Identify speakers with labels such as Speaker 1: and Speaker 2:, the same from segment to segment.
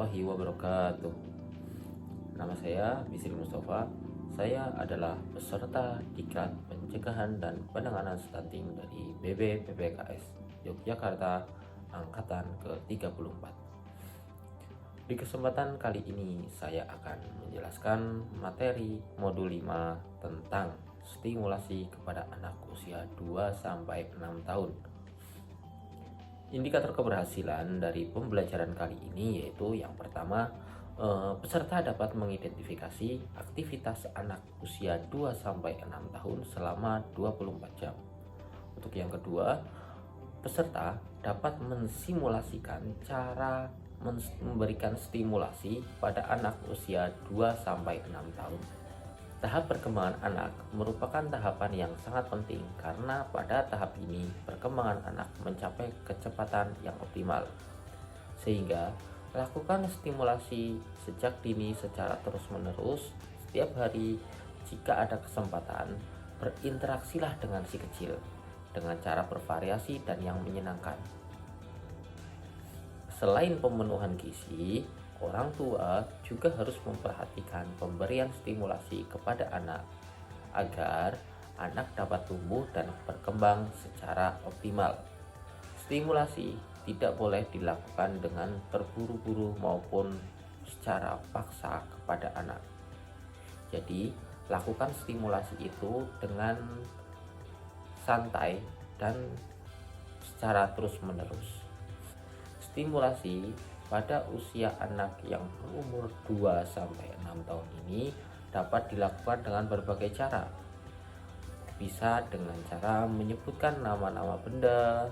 Speaker 1: warahmatullahi wabarakatuh. Nama saya Bisri Mustafa. Saya adalah peserta Diklat Pencegahan dan Penanganan Stunting dari BPPKS Yogyakarta Angkatan ke-34. Di kesempatan kali ini saya akan menjelaskan materi modul 5 tentang stimulasi kepada anak usia 2-6 tahun. Indikator keberhasilan dari pembelajaran kali ini yaitu yang pertama, peserta dapat mengidentifikasi aktivitas anak usia 2-6 tahun selama 24 jam. Untuk yang kedua, peserta dapat mensimulasikan cara memberikan stimulasi pada anak usia 2-6 tahun. Tahap perkembangan anak merupakan tahapan yang sangat penting karena pada tahap ini perkembangan anak mencapai kecepatan yang optimal. Sehingga lakukan stimulasi sejak dini secara terus-menerus setiap hari. Jika ada kesempatan, berinteraksilah dengan si kecil dengan cara bervariasi dan yang menyenangkan. Selain pemenuhan gizi, orang tua juga harus memperhatikan pemberian stimulasi kepada anak agar anak dapat tumbuh dan berkembang secara optimal. Stimulasi tidak boleh dilakukan dengan terburu-buru maupun secara paksa kepada anak. Jadi, lakukan stimulasi itu dengan santai dan secara terus-menerus. Stimulasi pada usia anak yang berumur 2-6 tahun ini dapat dilakukan dengan berbagai cara. Bisa dengan cara menyebutkan nama-nama benda,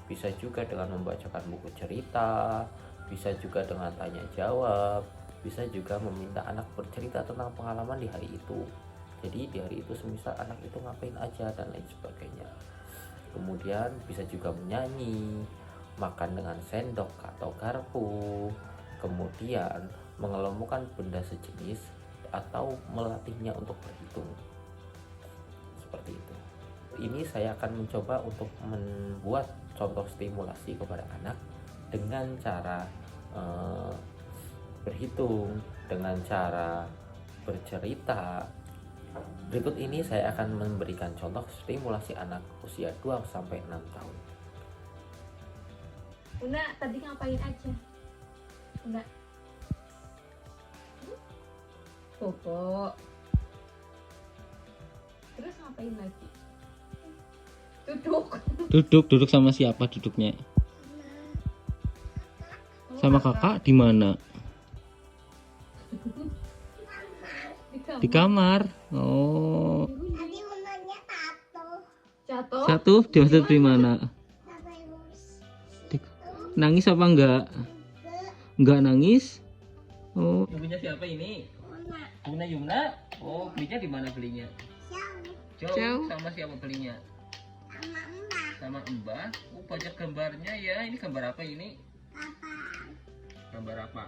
Speaker 1: bisa juga dengan membacakan buku cerita, bisa juga dengan tanya jawab, bisa juga meminta anak bercerita tentang pengalaman di hari itu. Jadi di hari itu semisal anak itu ngapain aja dan lain sebagainya. Kemudian bisa juga menyanyi, makan dengan sendok atau garpu, kemudian mengelompokkan benda sejenis atau melatihnya untuk berhitung. Seperti itu. Ini saya akan mencoba untuk membuat contoh stimulasi kepada anak dengan cara berhitung, dengan cara bercerita. Berikut ini saya akan memberikan contoh stimulasi anak usia 2-6 tahun.
Speaker 2: Bunda tadi ngapain aja? Bunda bobo. Terus ngapain lagi?
Speaker 3: Duduk sama siapa duduknya? Sama kakak di mana? Di kamar. Oh.
Speaker 2: Jatuh
Speaker 3: Jatuh di mana? Nangis apa enggak? Enggak nangis? Oh. Ibunya siapa ini? Bunda Yumna. Oh, belinya di mana belinya? Jauh. Sama siapa belinya? Sama Mbah. Oh, banyak gambarnya ya. Ini gambar apa ini? Gambar apa?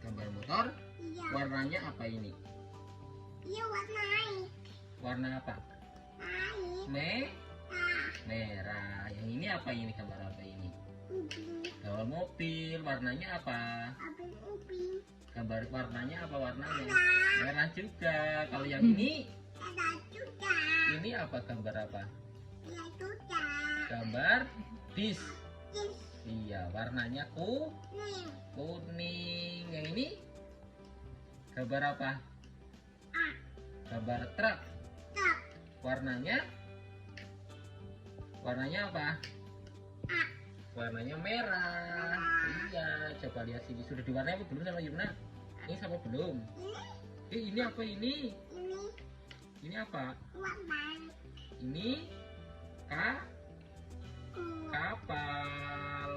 Speaker 3: Gambar motor? Iya. Warnanya apa ini? Iya, warna air. Warna apa? Air. Merah. Yang ini apa ini? Gambar apa ini? Gambar mobil. Warnanya apa? Mobil. Gambar warnanya apa warnanya? Merah juga. Kalau yang ini? Merah juga. Ini apa gambar apa? Merah juga. Gambar bis. Iya, warnanya kuning. Yang ini? Gambar apa? Gambar truk. Warnanya apa? Warnanya merah. Iya, coba lihat sini. Sudah diwarnai apa belum sama Yumna? Ini sama belum? Ini apa ini? Ini apa? Ini kapal.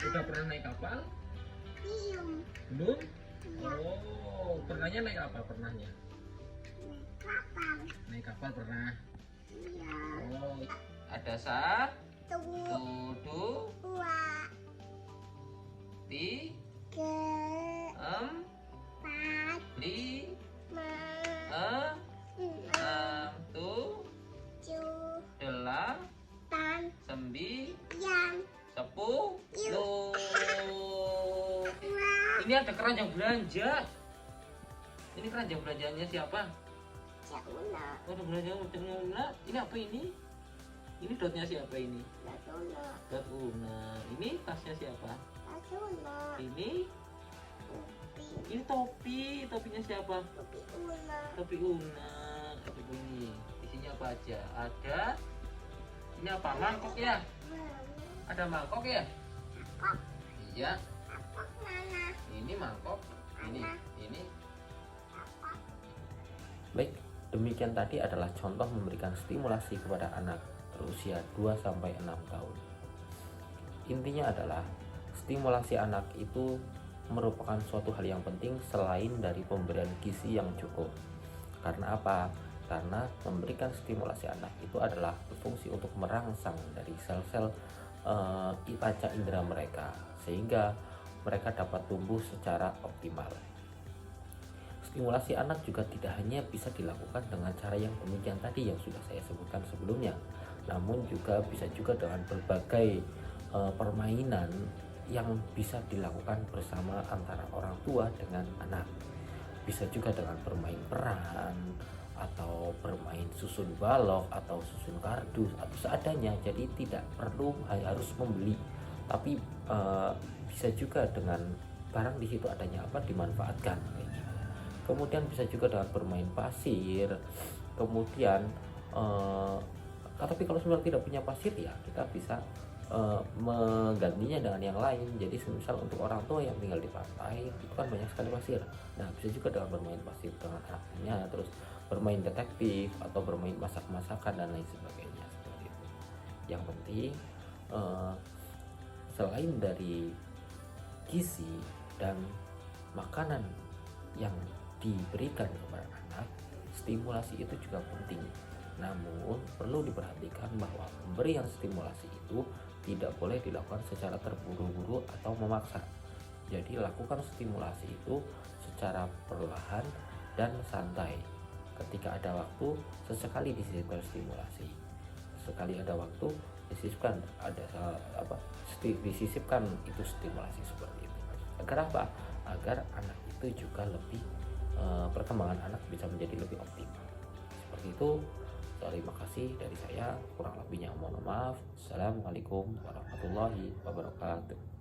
Speaker 3: Udah pernah naik kapal? Belum? Oh, pernahnya naik apa pernahnya? Naik kapal pernah? Oh, ada 1, 2, 3, 4, 5, 6, 7, 8, 9, 10, Ini ada keranjang belanja. Ini keranjang belanjanya siapa? Oh, ada belanjaan Una. Ini apa ini? Ini dotnya siapa ini? Dot Una. Ini tasnya siapa? Ini topi. Topinya siapa? Topi Una. Topi ini. Isinya apa aja? Ada. Ini apa? Mangkok ya? Ada mangkok ya? Iya. Ini mangkok. Ini.
Speaker 1: Baik, demikian tadi adalah contoh memberikan stimulasi kepada anak berusia 2-6 tahun. Intinya adalah stimulasi anak itu merupakan suatu hal yang penting selain dari pemberian gizi yang cukup. Karena apa? Karena memberikan stimulasi anak itu adalah berfungsi untuk merangsang dari sel-sel panca indera mereka sehingga mereka dapat tumbuh secara optimal. Stimulasi anak juga tidak hanya bisa dilakukan dengan cara yang demikian tadi yang sudah saya sebutkan sebelumnya, namun juga bisa juga dengan berbagai permainan yang bisa dilakukan bersama antara orang tua dengan anak. Bisa juga dengan bermain peran atau bermain susun balok atau susun kardus atau seadanya, jadi tidak perlu harus membeli, tapi bisa juga dengan barang di situ adanya apa dimanfaatkan kayak gitu. Kemudian bisa juga dengan bermain pasir. Kemudian tapi kalau sebenarnya tidak punya pasir ya kita bisa menggantinya dengan yang lain. Jadi misal untuk orang tua yang tinggal di pantai itu kan banyak sekali pasir. Nah bisa juga dengan bermain pasir dengan anaknya, terus bermain detektif atau bermain masak-masakan dan lain sebagainya seperti itu. Yang penting selain dari gizi dan makanan yang diberikan kepada anak, stimulasi itu juga penting. Namun perlu diperhatikan bahwa pemberian stimulasi itu tidak boleh dilakukan secara terburu-buru atau memaksa. Jadi lakukan stimulasi itu secara perlahan dan santai. Ketika ada waktu, sesekali disisipkan stimulasi. Sekali ada waktu, disisipkan disisipkan itu stimulasi seperti itu. Agar apa? Agar anak itu juga lebih perkembangan anak bisa menjadi lebih optimal. Seperti itu. Terima kasih dari saya, kurang lebihnya mohon maaf. Assalamualaikum warahmatullahi wabarakatuh.